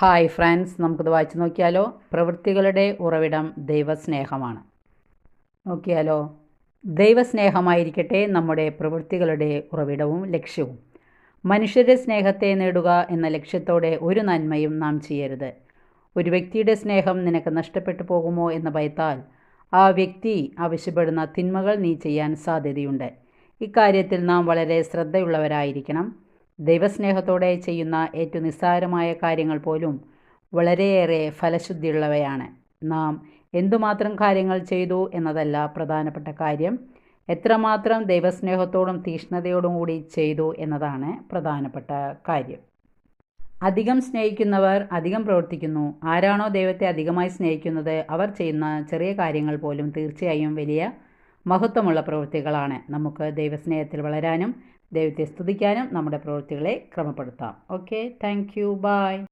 Hi friends, നമുക്കിത് വായിച്ചു നോക്കിയാലോ. പ്രവൃത്തികളുടെ ഉറവിടം ദൈവസ്നേഹമാണ്. നോക്കിയാലോ. ദൈവസ്നേഹമായിരിക്കട്ടെ നമ്മുടെ പ്രവൃത്തികളുടെ ഉറവിടവും ലക്ഷ്യവും. മനുഷ്യരുടെ സ്നേഹത്തെ നേടുക എന്ന ലക്ഷ്യത്തോടെ ഒരു നന്മയും നാം ചെയ്യരുത്. ഒരു വ്യക്തിയുടെ സ്നേഹം നിനക്ക് നഷ്ടപ്പെട്ടു പോകുമോ എന്ന ഭയത്താൽ ആ വ്യക്തി ആവശ്യപ്പെടുന്ന തിന്മകൾ നീ ചെയ്യാൻ സാധ്യതയുണ്ട്. ഇക്കാര്യത്തിൽ നാം വളരെ ശ്രദ്ധയുള്ളവരായിരിക്കണം. ദൈവസ്നേഹത്തോടെ ചെയ്യുന്ന ഏറ്റവും നിസ്സാരമായ കാര്യങ്ങൾ പോലും വളരെയേറെ ഫലശുദ്ധിയുള്ളവയാണ്. നാം എന്തുമാത്രം കാര്യങ്ങൾ ചെയ്തു എന്നതല്ല പ്രധാനപ്പെട്ട കാര്യം, എത്രമാത്രം ദൈവസ്നേഹത്തോടും തീക്ഷ്ണതയോടും കൂടി ചെയ്തു എന്നതാണ് പ്രധാനപ്പെട്ട കാര്യം. അധികം സ്നേഹിക്കുന്നവർ അധികം പ്രവർത്തിക്കുന്നു. ആരാണോ ദൈവത്തെ അധികമായി സ്നേഹിക്കുന്നത് അവർ ചെയ്യുന്ന ചെറിയ കാര്യങ്ങൾ പോലും തീർച്ചയായും വലിയ മഹത്വമുള്ള പ്രവൃത്തികളാണ്. നമുക്ക് ദൈവസ്നേഹത്തിൽ വളരാനും ദൈവത്തെ സ്തുതിക്കാനും നമ്മുടെ പ്രവൃത്തികളെ ക്രമപ്പെടുത്താം. Okay, thank you, by.